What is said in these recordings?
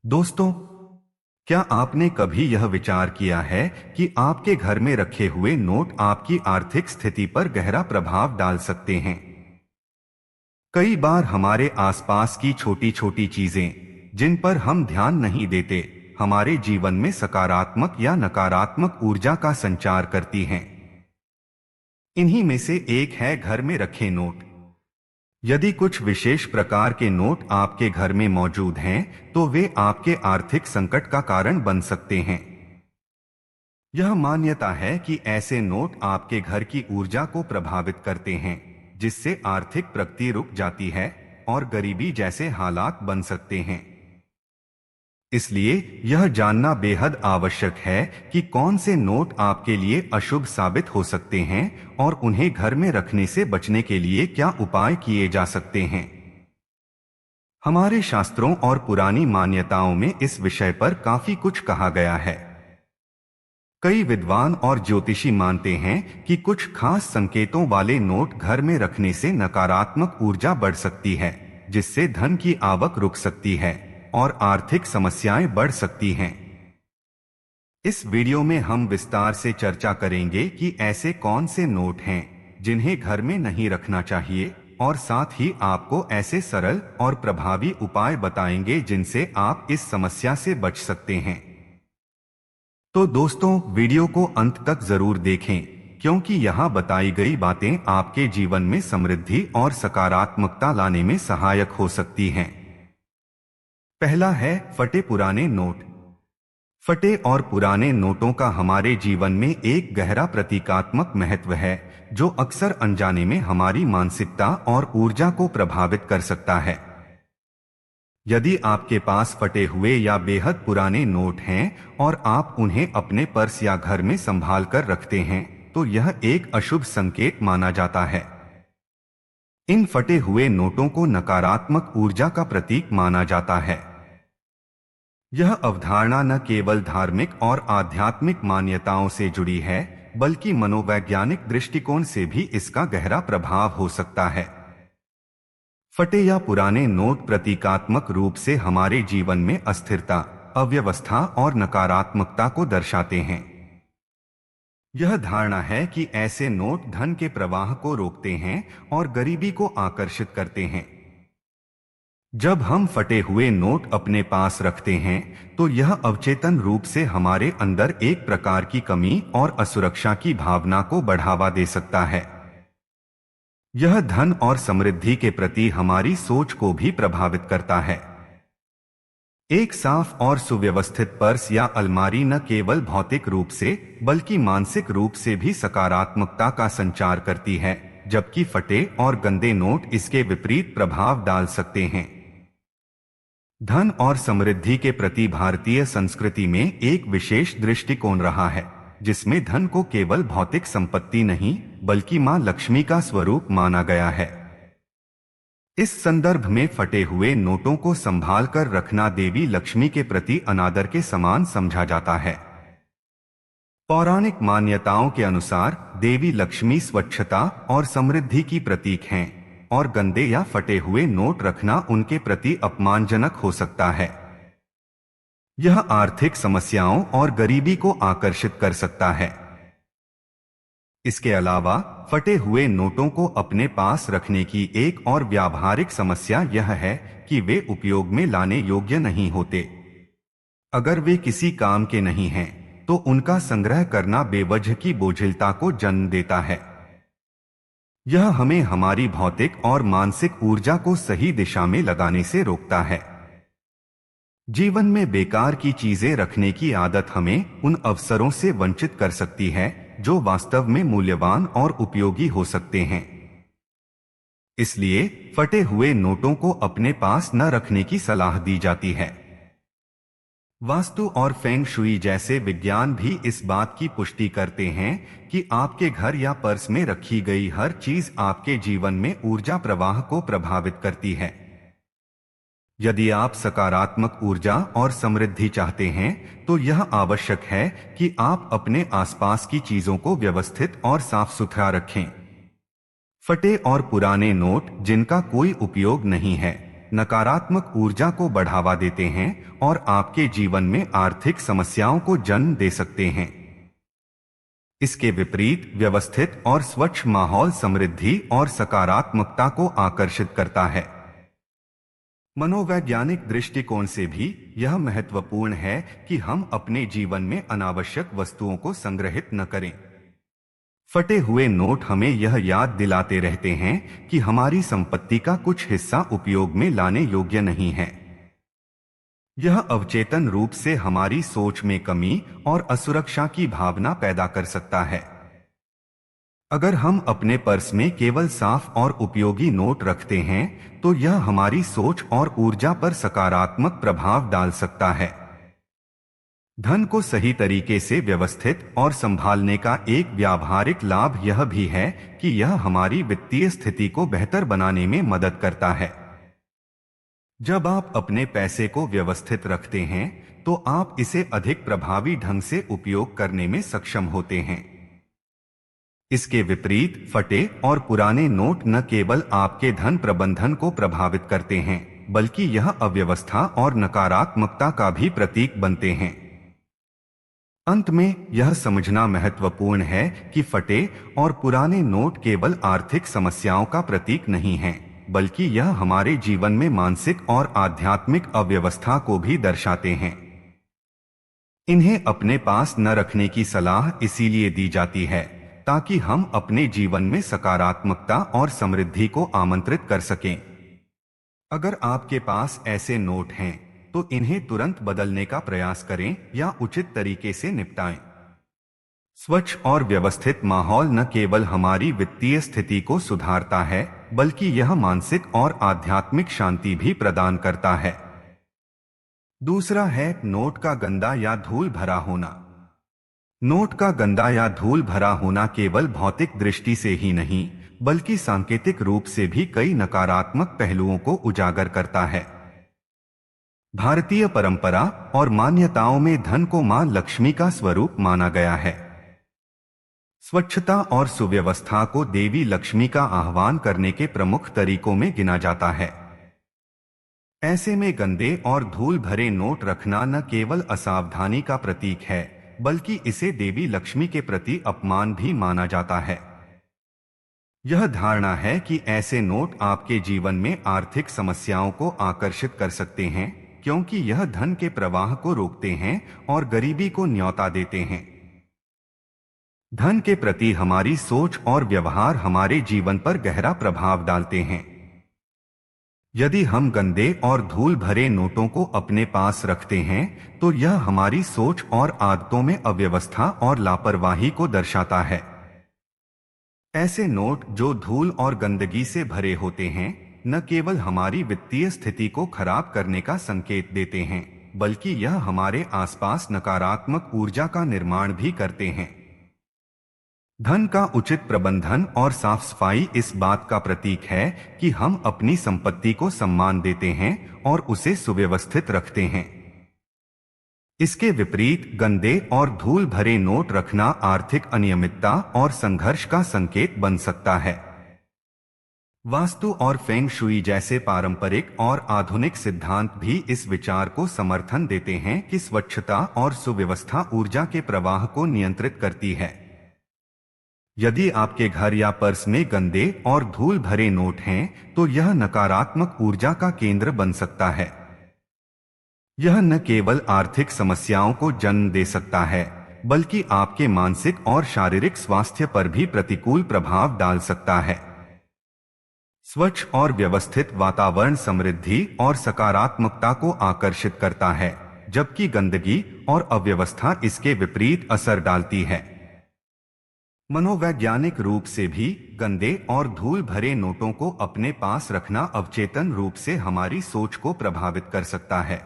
दोस्तों, क्या आपने कभी यह विचार किया है कि आपके घर में रखे हुए नोट आपकी आर्थिक स्थिति पर गहरा प्रभाव डाल सकते हैं? कई बार हमारे आसपास की छोटी छोटी चीजें, जिन पर हम ध्यान नहीं देते, हमारे जीवन में सकारात्मक या नकारात्मक ऊर्जा का संचार करती हैं। इन्हीं में से एक है घर में रखे नोट। यदि कुछ विशेष प्रकार के नोट आपके घर में मौजूद हैं, तो वे आपके आर्थिक संकट का कारण बन सकते हैं। यह मान्यता है कि ऐसे नोट आपके घर की ऊर्जा को प्रभावित करते हैं, जिससे आर्थिक प्रगति रुक जाती है और गरीबी जैसे हालात बन सकते हैं। इसलिए यह जानना बेहद आवश्यक है कि कौन से नोट आपके लिए अशुभ साबित हो सकते हैं और उन्हें घर में रखने से बचने के लिए क्या उपाय किए जा सकते हैं। हमारे शास्त्रों और पुरानी मान्यताओं में इस विषय पर काफी कुछ कहा गया है। कई विद्वान और ज्योतिषी मानते हैं कि कुछ खास संकेतों वाले नोट घर में रखने से नकारात्मक ऊर्जा बढ़ सकती है, जिससे धन की आवक रुक सकती है और आर्थिक समस्याएं बढ़ सकती हैं। इस वीडियो में हम विस्तार से चर्चा करेंगे कि ऐसे कौन से नोट हैं जिन्हें घर में नहीं रखना चाहिए, और साथ ही आपको ऐसे सरल और प्रभावी उपाय बताएंगे जिनसे आप इस समस्या से बच सकते हैं। तो दोस्तों, वीडियो को अंत तक जरूर देखें, क्योंकि यहाँ बताई गई बातें आपके जीवन में समृद्धि और सकारात्मकता लाने में सहायक हो सकती हैं। पहला है फटे पुराने नोट। फटे और पुराने नोटों का हमारे जीवन में एक गहरा प्रतीकात्मक महत्व है, जो अक्सर अनजाने में हमारी मानसिकता और ऊर्जा को प्रभावित कर सकता है। यदि आपके पास फटे हुए या बेहद पुराने नोट हैं और आप उन्हें अपने पर्स या घर में संभाल कर रखते हैं, तो यह एक अशुभ संकेत माना जाता है। इन फटे हुए नोटों को नकारात्मक ऊर्जा का प्रतीक माना जाता है। यह अवधारणा न केवल धार्मिक और आध्यात्मिक मान्यताओं से जुड़ी है, बल्कि मनोवैज्ञानिक दृष्टिकोण से भी इसका गहरा प्रभाव हो सकता है। फटे या पुराने नोट प्रतीकात्मक रूप से हमारे जीवन में अस्थिरता, अव्यवस्था और नकारात्मकता को दर्शाते हैं। यह धारणा है कि ऐसे नोट धन के प्रवाह को रोकते हैं और गरीबी को आकर्षित करते हैं। जब हम फटे हुए नोट अपने पास रखते हैं, तो यह अवचेतन रूप से हमारे अंदर एक प्रकार की कमी और असुरक्षा की भावना को बढ़ावा दे सकता है। यह धन और समृद्धि के प्रति हमारी सोच को भी प्रभावित करता है। एक साफ और सुव्यवस्थित पर्स या अलमारी न केवल भौतिक रूप से, बल्कि मानसिक रूप से भी सकारात्मकता का संचार करती है, जबकि फटे और गंदे नोट इसके विपरीत प्रभाव डाल सकते हैं। धन और समृद्धि के प्रति भारतीय संस्कृति में एक विशेष दृष्टिकोण रहा है, जिसमें धन को केवल भौतिक संपत्ति नहीं, बल्कि मां लक्ष्मी का स्वरूप माना गया है। इस संदर्भ में फटे हुए नोटों को संभाल कर रखना देवी लक्ष्मी के प्रति अनादर के समान समझा जाता है। पौराणिक मान्यताओं के अनुसार देवी लक्ष्मी स्वच्छता और समृद्धि की प्रतीक हैं, और गंदे या फटे हुए नोट रखना उनके प्रति अपमानजनक हो सकता है। यह आर्थिक समस्याओं और गरीबी को आकर्षित कर सकता है। इसके अलावा फटे हुए नोटों को अपने पास रखने की एक और व्यावहारिक समस्या यह है कि वे उपयोग में लाने योग्य नहीं होते। अगर वे किसी काम के नहीं हैं, तो उनका संग्रह करना बेवजह की बोझिलता को जन्म देता है। यह हमें हमारी भौतिक और मानसिक ऊर्जा को सही दिशा में लगाने से रोकता है। जीवन में बेकार की चीजें रखने की आदत हमें उन अवसरों से वंचित कर सकती है जो वास्तव में मूल्यवान और उपयोगी हो सकते हैं। इसलिए फटे हुए नोटों को अपने पास न रखने की सलाह दी जाती है। वास्तु और फेंग शुई जैसे विज्ञान भी इस बात की पुष्टि करते हैं कि आपके घर या पर्स में रखी गई हर चीज आपके जीवन में ऊर्जा प्रवाह को प्रभावित करती है। यदि आप सकारात्मक ऊर्जा और समृद्धि चाहते हैं, तो यह आवश्यक है कि आप अपने आसपास की चीजों को व्यवस्थित और साफ सुथरा रखें। फटे और पुराने नोट जिनका कोई उपयोग नहीं है, नकारात्मक ऊर्जा को बढ़ावा देते हैं और आपके जीवन में आर्थिक समस्याओं को जन्म दे सकते हैं। इसके विपरीत व्यवस्थित और स्वच्छ माहौल समृद्धि और सकारात्मकता को आकर्षित करता है। मनोवैज्ञानिक दृष्टिकोण से भी यह महत्वपूर्ण है कि हम अपने जीवन में अनावश्यक वस्तुओं को संग्रहित न करें। फटे हुए नोट हमें यह याद दिलाते रहते हैं कि हमारी संपत्ति का कुछ हिस्सा उपयोग में लाने योग्य नहीं है। यह अवचेतन रूप से हमारी सोच में कमी और असुरक्षा की भावना पैदा कर सकता है। अगर हम अपने पर्स में केवल साफ और उपयोगी नोट रखते हैं तो यह हमारी सोच और ऊर्जा पर सकारात्मक प्रभाव डाल सकता है। धन को सही तरीके से व्यवस्थित और संभालने का एक व्यावहारिक लाभ यह भी है कि यह हमारी वित्तीय स्थिति को बेहतर बनाने में मदद करता है। जब आप अपने पैसे को व्यवस्थित रखते हैं तो आप इसे अधिक प्रभावी ढंग से उपयोग करने में सक्षम होते हैं। इसके विपरीत फटे और पुराने नोट न केवल आपके धन प्रबंधन को प्रभावित करते हैं बल्कि यह अव्यवस्था और नकारात्मकता का भी प्रतीक बनते हैं। अंत में यह समझना महत्वपूर्ण है कि फटे और पुराने नोट केवल आर्थिक समस्याओं का प्रतीक नहीं हैं, बल्कि यह हमारे जीवन में मानसिक और आध्यात्मिक अव्यवस्था को भी दर्शाते हैं। इन्हें अपने पास न रखने की सलाह इसीलिए दी जाती है ताकि हम अपने जीवन में सकारात्मकता और समृद्धि को आमंत्रित कर सकें। अगर आपके पास ऐसे नोट हैं तो इन्हें तुरंत बदलने का प्रयास करें या उचित तरीके से निपटाएं। स्वच्छ और व्यवस्थित माहौल न केवल हमारी वित्तीय स्थिति को सुधारता है बल्कि यह मानसिक और आध्यात्मिक शांति भी प्रदान करता है। दूसरा है नोट का गंदा या धूल भरा होना। नोट का गंदा या धूल भरा होना केवल भौतिक दृष्टि से ही नहीं बल्कि सांकेतिक रूप से भी कई नकारात्मक पहलुओं को उजागर करता है। भारतीय परंपरा और मान्यताओं में धन को मां लक्ष्मी का स्वरूप माना गया है। स्वच्छता और सुव्यवस्था को देवी लक्ष्मी का आह्वान करने के प्रमुख तरीकों में गिना जाता है। ऐसे में गंदे और धूल भरे नोट रखना न केवल असावधानी का प्रतीक है बल्कि इसे देवी लक्ष्मी के प्रति अपमान भी माना जाता है। यह धारणा है कि ऐसे नोट आपके जीवन में आर्थिक समस्याओं को आकर्षित कर सकते हैं क्योंकि यह धन के प्रवाह को रोकते हैं और गरीबी को न्योता देते हैं। धन के प्रति हमारी सोच और व्यवहार हमारे जीवन पर गहरा प्रभाव डालते हैं। यदि हम गंदे और धूल भरे नोटों को अपने पास रखते हैं तो यह हमारी सोच और आदतों में अव्यवस्था और लापरवाही को दर्शाता है। ऐसे नोट जो धूल और गंदगी से भरे होते हैं न केवल हमारी वित्तीय स्थिति को खराब करने का संकेत देते हैं बल्कि यह हमारे आसपास नकारात्मक ऊर्जा का निर्माण भी करते हैं। धन का उचित प्रबंधन और साफ सफाई इस बात का प्रतीक है कि हम अपनी संपत्ति को सम्मान देते हैं और उसे सुव्यवस्थित रखते हैं। इसके विपरीत गंदे और धूल भरे नोट रखना आर्थिक अनियमितता और संघर्ष का संकेत बन सकता है। वास्तु और फेंग शुई जैसे पारंपरिक और आधुनिक सिद्धांत भी इस विचार को समर्थन देते हैं कि स्वच्छता और सुव्यवस्था ऊर्जा के प्रवाह को नियंत्रित करती है। यदि आपके घर या पर्स में गंदे और धूल भरे नोट हैं तो यह नकारात्मक ऊर्जा का केंद्र बन सकता है। यह न केवल आर्थिक समस्याओं को जन्म दे सकता है बल्कि आपके मानसिक और शारीरिक स्वास्थ्य पर भी प्रतिकूल प्रभाव डाल सकता है। स्वच्छ और व्यवस्थित वातावरण समृद्धि और सकारात्मकता को आकर्षित करता है, जबकि गंदगी और अव्यवस्था इसके विपरीत असर डालती है। मनोवैज्ञानिक रूप से भी गंदे और धूल भरे नोटों को अपने पास रखना अवचेतन रूप से हमारी सोच को प्रभावित कर सकता है।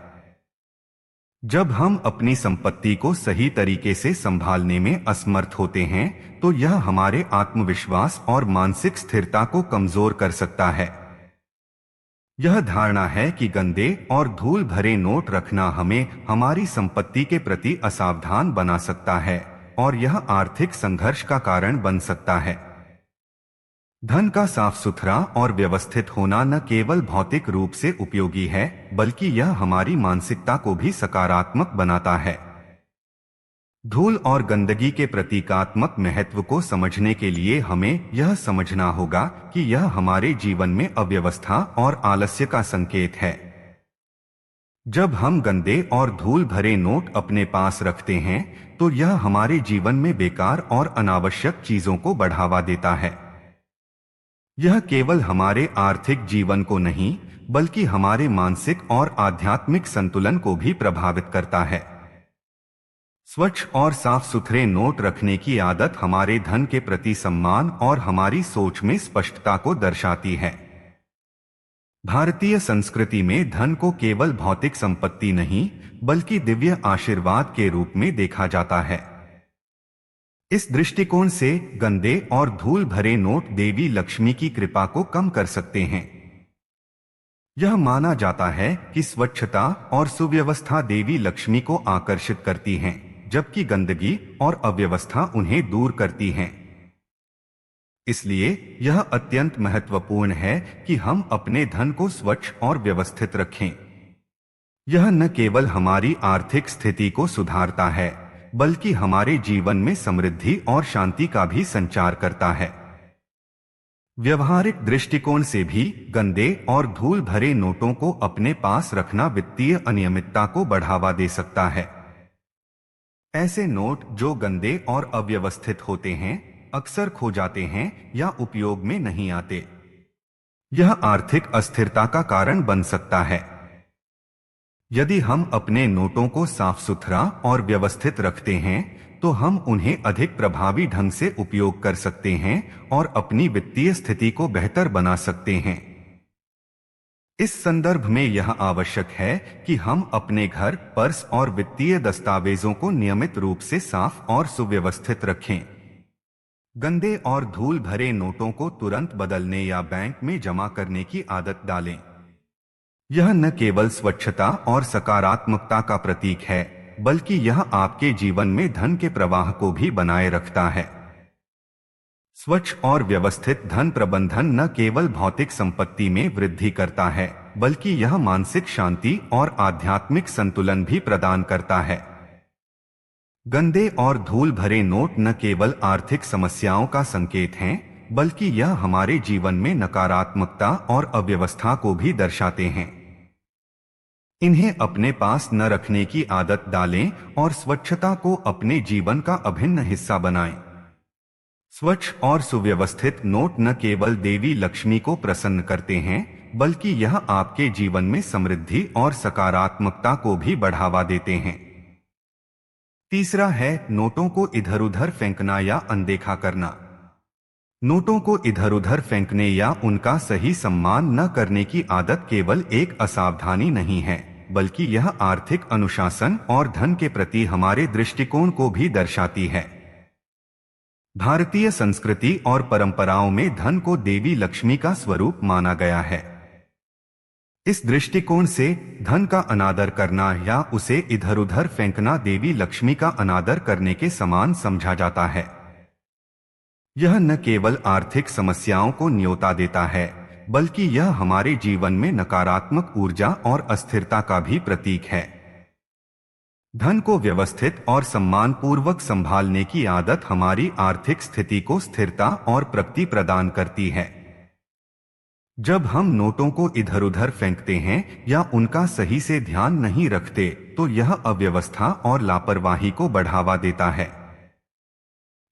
जब हम अपनी संपत्ति को सही तरीके से संभालने में असमर्थ होते हैं तो यह हमारे आत्मविश्वास और मानसिक स्थिरता को कमजोर कर सकता है। यह धारणा है कि गंदे और धूल भरे नोट रखना हमें हमारी संपत्ति के प्रति असावधान बना सकता है और यह आर्थिक संघर्ष का कारण बन सकता है। धन का साफ सुथरा और व्यवस्थित होना न केवल भौतिक रूप से उपयोगी है, बल्कि यह हमारी मानसिकता को भी सकारात्मक बनाता है। धूल और गंदगी के प्रतीकात्मक महत्व को समझने के लिए हमें यह समझना होगा कि यह हमारे जीवन में अव्यवस्था और आलस्य का संकेत है। जब हम गंदे और धूल भरे नोट अपने पास रखते हैं, तो यह हमारे जीवन में बेकार और अनावश्यक चीजों को बढ़ावा देता है। यह केवल हमारे आर्थिक जीवन को नहीं, बल्कि हमारे मानसिक और आध्यात्मिक संतुलन को भी प्रभावित करता है। स्वच्छ और साफ सुथरे नोट रखने की आदत हमारे धन के प्रति सम्मान और हमारी सोच में स्पष्टता को दर्शाती है। भारतीय संस्कृति में धन को केवल भौतिक संपत्ति नहीं, बल्कि दिव्य आशीर्वाद के रूप में देखा जाता है। इस दृष्टिकोण से गंदे और धूल भरे नोट देवी लक्ष्मी की कृपा को कम कर सकते हैं। यह माना जाता है कि स्वच्छता और सुव्यवस्था देवी लक्ष्मी को आकर्षित करती हैं, जबकि गंदगी और अव्यवस्था उन्हें दूर करती हैं। इसलिए यह अत्यंत महत्वपूर्ण है कि हम अपने धन को स्वच्छ और व्यवस्थित रखें। यह न केवल हमारी आर्थिक स्थिति को सुधारता है, बल्कि हमारे जीवन में समृद्धि और शांति का भी संचार करता है। व्यवहारिक दृष्टिकोण से भी गंदे और धूल भरे नोटों को अपने पास रखना वित्तीय अनियमितता को बढ़ावा दे सकता है। ऐसे नोट जो गंदे और अव्यवस्थित होते हैं, अक्सर खो जाते हैं या उपयोग में नहीं आते। यह आर्थिक अस्थिरता का कारण बन सकता है। यदि हम अपने नोटों को साफ सुथरा और व्यवस्थित रखते हैं, तो हम उन्हें अधिक प्रभावी ढंग से उपयोग कर सकते हैं और अपनी वित्तीय स्थिति को बेहतर बना सकते हैं। इस संदर्भ में यह आवश्यक है कि हम अपने घर, पर्स और वित्तीय दस्तावेजों को नियमित रूप से साफ और सुव्यवस्थित रखें। गंदे और धूल भरे नोटों को तुरंत बदलने या बैंक में जमा करने की आदत डालें। यह न केवल स्वच्छता और सकारात्मकता का प्रतीक है, बल्कि यह आपके जीवन में धन के प्रवाह को भी बनाए रखता है। स्वच्छ और व्यवस्थित धन प्रबंधन न केवल भौतिक संपत्ति में वृद्धि करता है, बल्कि यह मानसिक शांति और आध्यात्मिक संतुलन भी प्रदान करता है। गंदे और धूल भरे नोट न केवल आर्थिक समस्याओं का संकेत हैं, बल्कि यह हमारे जीवन में नकारात्मकता और अव्यवस्था को भी दर्शाते हैं। इन्हें अपने पास न रखने की आदत डालें और स्वच्छता को अपने जीवन का अभिन्न हिस्सा बनाएं। स्वच्छ और सुव्यवस्थित नोट न केवल देवी लक्ष्मी को प्रसन्न करते हैं, बल्कि यह आपके जीवन में समृद्धि और सकारात्मकता को भी बढ़ावा देते हैं। तीसरा है नोटों को इधर उधर फेंकना या अनदेखा करना। नोटों को इधर उधर फेंकने या उनका सही सम्मान न करने की आदत केवल एक असावधानी नहीं है, बल्कि यह आर्थिक अनुशासन और धन के प्रति हमारे दृष्टिकोण को भी दर्शाती है। भारतीय संस्कृति और परंपराओं में धन को देवी लक्ष्मी का स्वरूप माना गया है। इस दृष्टिकोण से धन का अनादर करना या उसे इधर उधर फेंकना देवी लक्ष्मी का अनादर करने के समान समझा जाता है। यह न केवल आर्थिक समस्याओं को न्योता देता है, बल्कि यह हमारे जीवन में नकारात्मक ऊर्जा और अस्थिरता का भी प्रतीक है। धन को व्यवस्थित और सम्मानपूर्वक संभालने की आदत हमारी आर्थिक स्थिति को स्थिरता और प्रगति प्रदान करती है। जब हम नोटों को इधर उधर फेंकते हैं या उनका सही से ध्यान नहीं रखते, तो यह अव्यवस्था और लापरवाही को बढ़ावा देता है।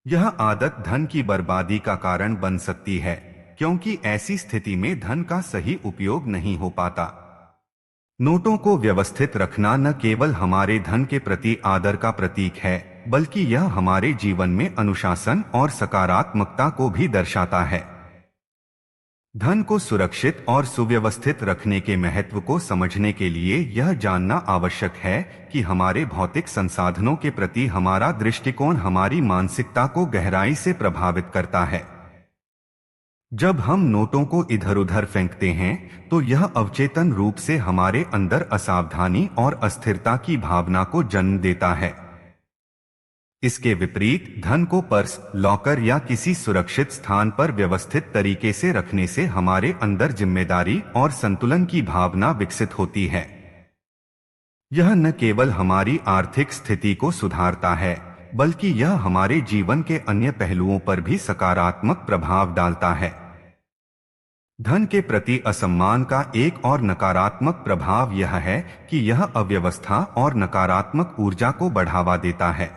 यह आदत धन की बर्बादी का कारण बन सकती है, क्योंकि ऐसी स्थिति में धन का सही उपयोग नहीं हो पाता। नोटों को व्यवस्थित रखना न केवल हमारे धन के प्रति आदर का प्रतीक है, बल्कि यह हमारे जीवन में अनुशासन और सकारात्मकता को भी दर्शाता है। धन को सुरक्षित और सुव्यवस्थित रखने के महत्व को समझने के लिए यह जानना आवश्यक है कि हमारे भौतिक संसाधनों के प्रति हमारा दृष्टिकोण हमारी मानसिकता को गहराई से प्रभावित करता है। जब हम नोटों को इधर उधर फेंकते हैं, तो यह अवचेतन रूप से हमारे अंदर असावधानी और अस्थिरता की भावना को जन्म देता है। इसके विपरीत धन को पर्स, लॉकर या किसी सुरक्षित स्थान पर व्यवस्थित तरीके से रखने से हमारे अंदर जिम्मेदारी और संतुलन की भावना विकसित होती है। यह न केवल हमारी आर्थिक स्थिति को सुधारता है, बल्कि यह हमारे जीवन के अन्य पहलुओं पर भी सकारात्मक प्रभाव डालता है। धन के प्रति असम्मान का एक और नकारात्मक प्रभाव यह है कि यह अव्यवस्था और नकारात्मक ऊर्जा को बढ़ावा देता है।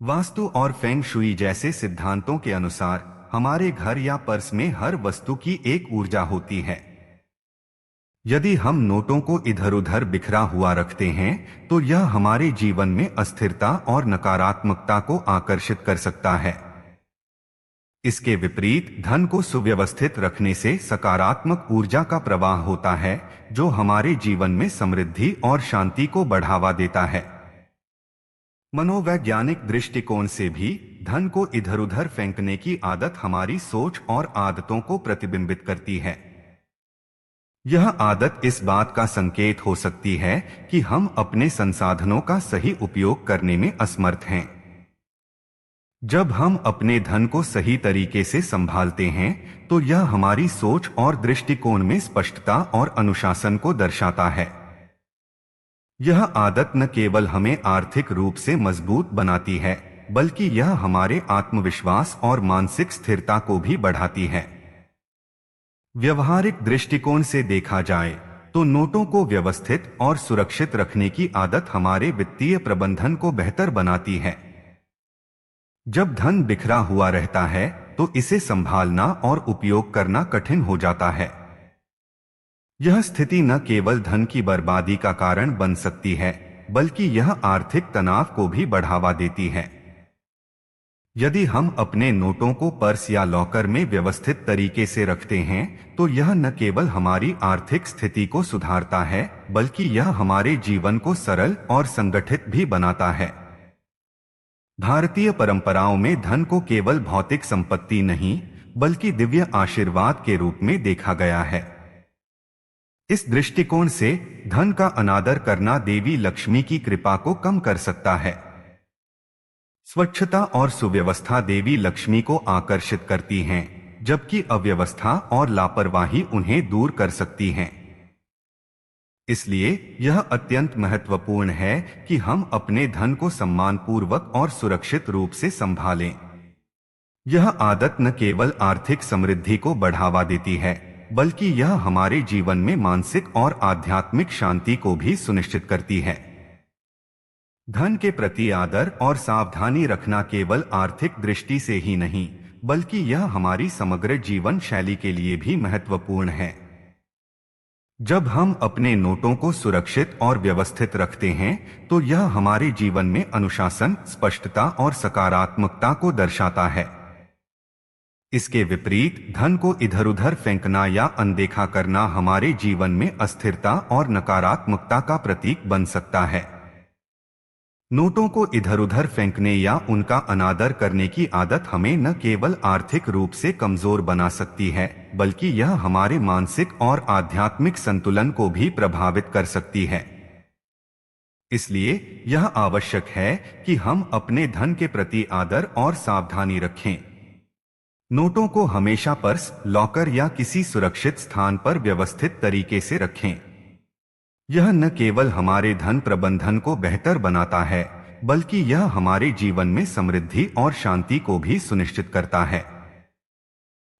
वास्तु और फेंग शुई जैसे सिद्धांतों के अनुसार हमारे घर या पर्स में हर वस्तु की एक ऊर्जा होती है। यदि हम नोटों को इधर उधर बिखरा हुआ रखते हैं तो यह हमारे जीवन में अस्थिरता और नकारात्मकता को आकर्षित कर सकता है। इसके विपरीत धन को सुव्यवस्थित रखने से सकारात्मक ऊर्जा का प्रवाह होता है, जो हमारे जीवन में समृद्धि और शांति को बढ़ावा देता है। मनोवैज्ञानिक दृष्टिकोण से भी धन को इधर उधर फेंकने की आदत हमारी सोच और आदतों को प्रतिबिंबित करती है। यह आदत इस बात का संकेत हो सकती है कि हम अपने संसाधनों का सही उपयोग करने में असमर्थ हैं। जब हम अपने धन को सही तरीके से संभालते हैं तो यह हमारी सोच और दृष्टिकोण में स्पष्टता और अनुशासन को दर्शाता है। यह आदत न केवल हमें आर्थिक रूप से मजबूत बनाती है, बल्कि यह हमारे आत्मविश्वास और मानसिक स्थिरता को भी बढ़ाती है। व्यवहारिक दृष्टिकोण से देखा जाए तो नोटों को व्यवस्थित और सुरक्षित रखने की आदत हमारे वित्तीय प्रबंधन को बेहतर बनाती है। जब धन बिखरा हुआ रहता है तो इसे संभालना और उपयोग करना कठिन हो जाता है। यह स्थिति न केवल धन की बर्बादी का कारण बन सकती है, बल्कि यह आर्थिक तनाव को भी बढ़ावा देती है। यदि हम अपने नोटों को पर्स या लॉकर में व्यवस्थित तरीके से रखते हैं तो यह न केवल हमारी आर्थिक स्थिति को सुधारता है, बल्कि यह हमारे जीवन को सरल और संगठित भी बनाता है। भारतीय परंपराओं में धन को केवल भौतिक संपत्ति नहीं, बल्कि दिव्य आशीर्वाद के रूप में देखा गया है। इस दृष्टिकोण से धन का अनादर करना देवी लक्ष्मी की कृपा को कम कर सकता है। स्वच्छता और सुव्यवस्था देवी लक्ष्मी को आकर्षित करती हैं, जबकि अव्यवस्था और लापरवाही उन्हें दूर कर सकती हैं। इसलिए यह अत्यंत महत्वपूर्ण है कि हम अपने धन को सम्मानपूर्वक और सुरक्षित रूप से संभालें। यह आदत न केवल आर्थिक समृद्धि को बढ़ावा देती है, बल्कि यह हमारे जीवन में मानसिक और आध्यात्मिक शांति को भी सुनिश्चित करती है। धन के प्रति आदर और सावधानी रखना केवल आर्थिक दृष्टि से ही नहीं, बल्कि यह हमारी समग्र जीवन शैली के लिए भी महत्वपूर्ण है। जब हम अपने नोटों को सुरक्षित और व्यवस्थित रखते हैं तो यह हमारे जीवन में अनुशासन, स्पष्टता और सकारात्मकता को दर्शाता है। इसके विपरीत धन को इधर उधर फेंकना या अनदेखा करना हमारे जीवन में अस्थिरता और नकारात्मकता का प्रतीक बन सकता है। नोटों को इधर उधर फेंकने या उनका अनादर करने की आदत हमें न केवल आर्थिक रूप से कमजोर बना सकती है, बल्कि यह हमारे मानसिक और आध्यात्मिक संतुलन को भी प्रभावित कर सकती है। इसलिए यह आवश्यक है कि हम अपने धन के प्रति आदर और सावधानी रखें। नोटों को हमेशा पर्स, लॉकर या किसी सुरक्षित स्थान पर व्यवस्थित तरीके से रखें। यह न केवल हमारे धन प्रबंधन को बेहतर बनाता है, बल्कि यह हमारे जीवन में समृद्धि और शांति को भी सुनिश्चित करता है।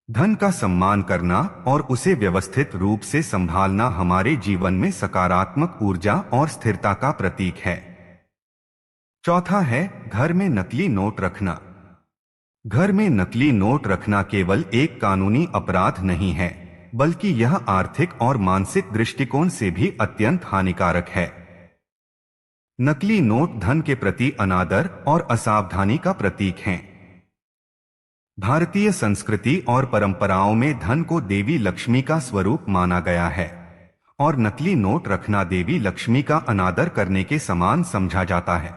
धन का सम्मान करना और उसे व्यवस्थित रूप से संभालना हमारे जीवन में सकारात्मक ऊर्जा और स्थिरता का प्रतीक है। चौथा है घर में नकली नोट रखना। घर में नकली नोट रखना केवल एक कानूनी अपराध नहीं है, बल्कि यह आर्थिक और मानसिक दृष्टिकोण से भी अत्यंत हानिकारक है। नकली नोट धन के प्रति अनादर और असावधानी का प्रतीक हैं। भारतीय संस्कृति और परंपराओं में धन को देवी लक्ष्मी का स्वरूप माना गया है और नकली नोट रखना देवी लक्ष्मी का अनादर करने के समान समझा जाता है।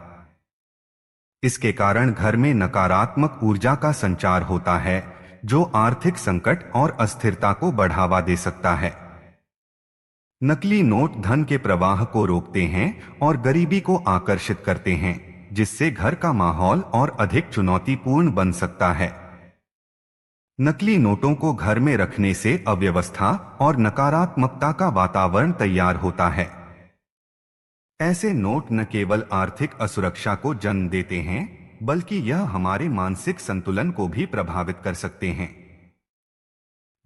इसके कारण घर में नकारात्मक ऊर्जा का संचार होता है, जो आर्थिक संकट और अस्थिरता को बढ़ावा दे सकता है। नकली नोट धन के प्रवाह को रोकते हैं और गरीबी को आकर्षित करते हैं। जिससे घर का माहौल और अधिक चुनौतीपूर्ण बन सकता है। नकली नोटों को घर में रखने से अव्यवस्था और नकारात्मकता का वातावरण तैयार होता है। ऐसे नोट न केवल आर्थिक असुरक्षा को जन्म देते हैं, बल्कि यह हमारे मानसिक संतुलन को भी प्रभावित कर सकते हैं।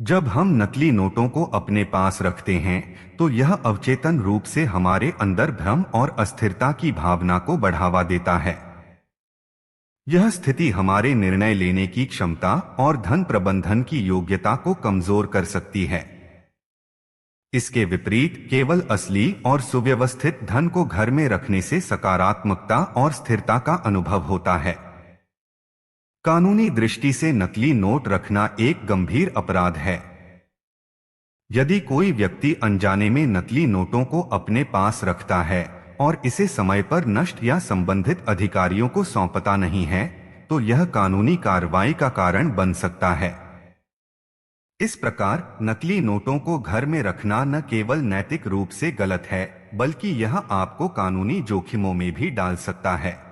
जब हम नकली नोटों को अपने पास रखते हैं, तो यह अवचेतन रूप से हमारे अंदर भ्रम और अस्थिरता की भावना को बढ़ावा देता है। यह स्थिति हमारे निर्णय लेने की क्षमता और धन प्रबंधन की योग्यता को कमजोर कर सकती है। इसके विपरीत केवल असली और सुव्यवस्थित धन को घर में रखने से सकारात्मकता और स्थिरता का अनुभव होता है। कानूनी दृष्टि से नकली नोट रखना एक गंभीर अपराध है। यदि कोई व्यक्ति अनजाने में नकली नोटों को अपने पास रखता है और इसे समय पर नष्ट या संबंधित अधिकारियों को सौंपता नहीं है, तो यह कानूनी कार्रवाई का कारण बन सकता है। इस प्रकार नकली नोटों को घर में रखना न केवल नैतिक रूप से गलत है, बल्कि यह आपको कानूनी जोखिमों में भी डाल सकता है।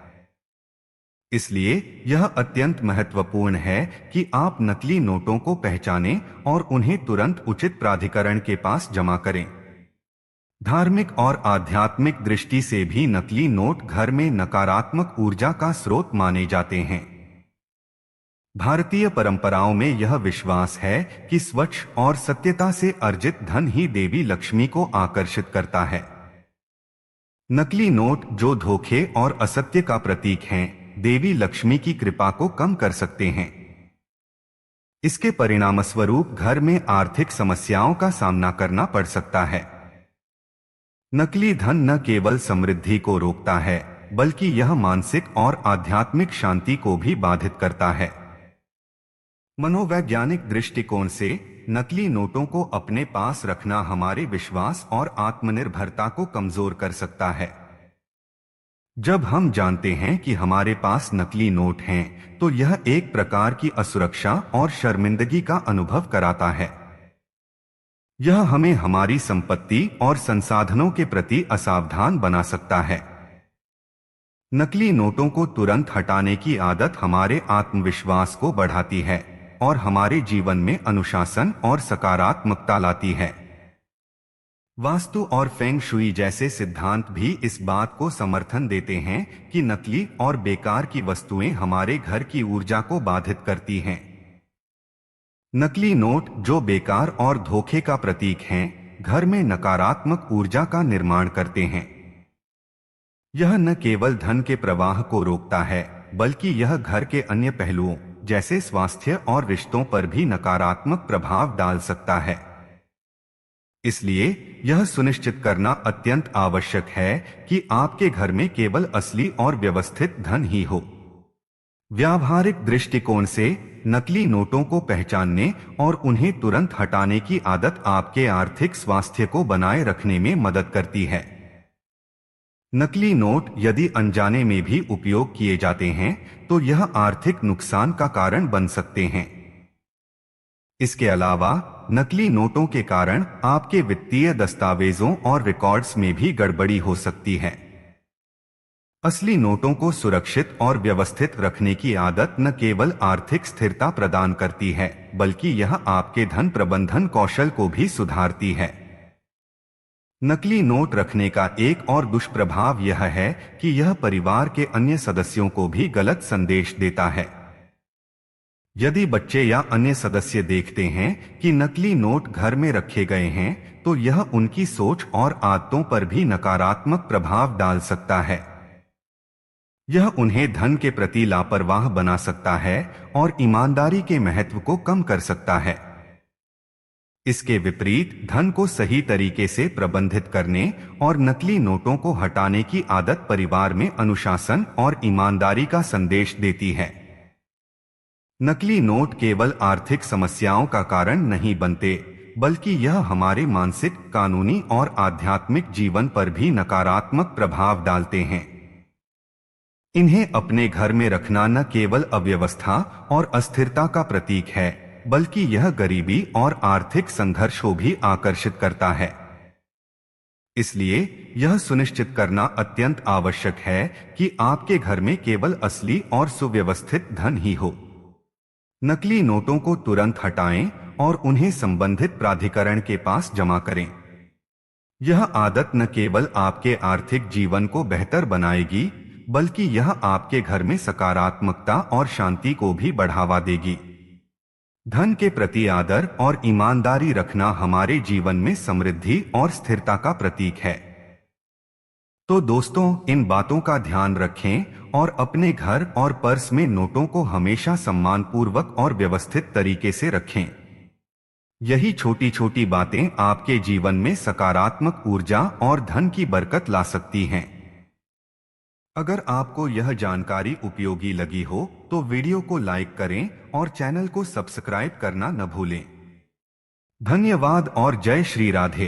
इसलिए यह अत्यंत महत्वपूर्ण है कि आप नकली नोटों को पहचानें और उन्हें तुरंत उचित प्राधिकरण के पास जमा करें। धार्मिक और आध्यात्मिक दृष्टि से भी नकली नोट घर में नकारात्मक ऊर्जा का स्रोत माने जाते हैं। भारतीय परंपराओं में यह विश्वास है कि स्वच्छ और सत्यता से अर्जित धन ही देवी लक्ष्मी को आकर्षित करता है। नकली नोट जो धोखे और असत्य का प्रतीक हैं, देवी लक्ष्मी की कृपा को कम कर सकते हैं। इसके परिणामस्वरूप घर में आर्थिक समस्याओं का सामना करना पड़ सकता है। नकली धन न केवल समृद्धि को रोकता है, बल्कि यह मानसिक और आध्यात्मिक शांति को भी बाधित करता है। मनोवैज्ञानिक दृष्टिकोण से नकली नोटों को अपने पास रखना हमारे विश्वास और आत्मनिर्भरता को कमजोर कर सकता है। जब हम जानते हैं कि हमारे पास नकली नोट हैं, तो यह एक प्रकार की असुरक्षा और शर्मिंदगी का अनुभव कराता है। यह हमें हमारी संपत्ति और संसाधनों के प्रति असावधान बना सकता है। नकली नोटों को तुरंत हटाने की आदत हमारे आत्मविश्वास को बढ़ाती है और हमारे जीवन में अनुशासन और सकारात्मकता लाती है। वास्तु और फेंग शुई जैसे सिद्धांत भी इस बात को समर्थन देते हैं कि नकली और बेकार की वस्तुएं हमारे घर की ऊर्जा को बाधित करती हैं। नकली नोट जो बेकार और धोखे का प्रतीक हैं, घर में नकारात्मक ऊर्जा का निर्माण करते हैं। यह न केवल धन के प्रवाह को रोकता है, बल्कि यह घर के अन्य पहलुओं जैसे स्वास्थ्य और रिश्तों पर भी नकारात्मक प्रभाव डाल सकता है। इसलिए यह सुनिश्चित करना अत्यंत आवश्यक है कि आपके घर में केवल असली और व्यवस्थित धन ही हो। व्यावहारिक दृष्टिकोण से नकली नोटों को पहचानने और उन्हें तुरंत हटाने की आदत आपके आर्थिक स्वास्थ्य को बनाए रखने में मदद करती है। नकली नोट यदि अनजाने में भी उपयोग किए जाते हैं, तो यह आर्थिक नुकसान का कारण बन सकते हैं। इसके अलावा नकली नोटों के कारण आपके वित्तीय दस्तावेजों और रिकॉर्ड्स में भी गड़बड़ी हो सकती है। असली नोटों को सुरक्षित और व्यवस्थित रखने की आदत न केवल आर्थिक स्थिरता प्रदान करती है, बल्कि यह आपके धन प्रबंधन कौशल को भी सुधारती है। नकली नोट रखने का एक और दुष्प्रभाव यह है कि यह परिवार के अन्य सदस्यों को भी गलत संदेश देता है। यदि बच्चे या अन्य सदस्य देखते हैं कि नकली नोट घर में रखे गए हैं, तो यह उनकी सोच और आदतों पर भी नकारात्मक प्रभाव डाल सकता है। यह उन्हें धन के प्रति लापरवाह बना सकता है और ईमानदारी के महत्व को कम कर सकता है। इसके विपरीत धन को सही तरीके से प्रबंधित करने और नकली नोटों को हटाने की आदत परिवार में अनुशासन और ईमानदारी का संदेश देती है। नकली नोट केवल आर्थिक समस्याओं का कारण नहीं बनते, बल्कि यह हमारे मानसिक, कानूनी और आध्यात्मिक जीवन पर भी नकारात्मक प्रभाव डालते हैं। इन्हें अपने घर में रखना न केवल अव्यवस्था और अस्थिरता का प्रतीक है, बल्कि यह गरीबी और आर्थिक संघर्ष को भी आकर्षित करता है। इसलिए यह सुनिश्चित करना अत्यंत आवश्यक है कि आपके घर में केवल असली और सुव्यवस्थित धन ही हो। नकली नोटों को तुरंत हटाएं और उन्हें संबंधित प्राधिकरण के पास जमा करें। यह आदत न केवल आपके आर्थिक जीवन को बेहतर बनाएगी, बल्कि यह आपके घर में सकारात्मकता और शांति को भी बढ़ावा देगी। धन के प्रति आदर और ईमानदारी रखना हमारे जीवन में समृद्धि और स्थिरता का प्रतीक है। तो दोस्तों, इन बातों का ध्यान रखें और अपने घर और पर्स में नोटों को हमेशा सम्मानपूर्वक और व्यवस्थित तरीके से रखें। यही छोटी छोटी बातें आपके जीवन में सकारात्मक ऊर्जा और धन की बरकत ला सकती हैं। अगर आपको यह जानकारी उपयोगी लगी हो तो वीडियो को लाइक करें और चैनल को सब्सक्राइब करना न भूलें। धन्यवाद और जय श्री राधे।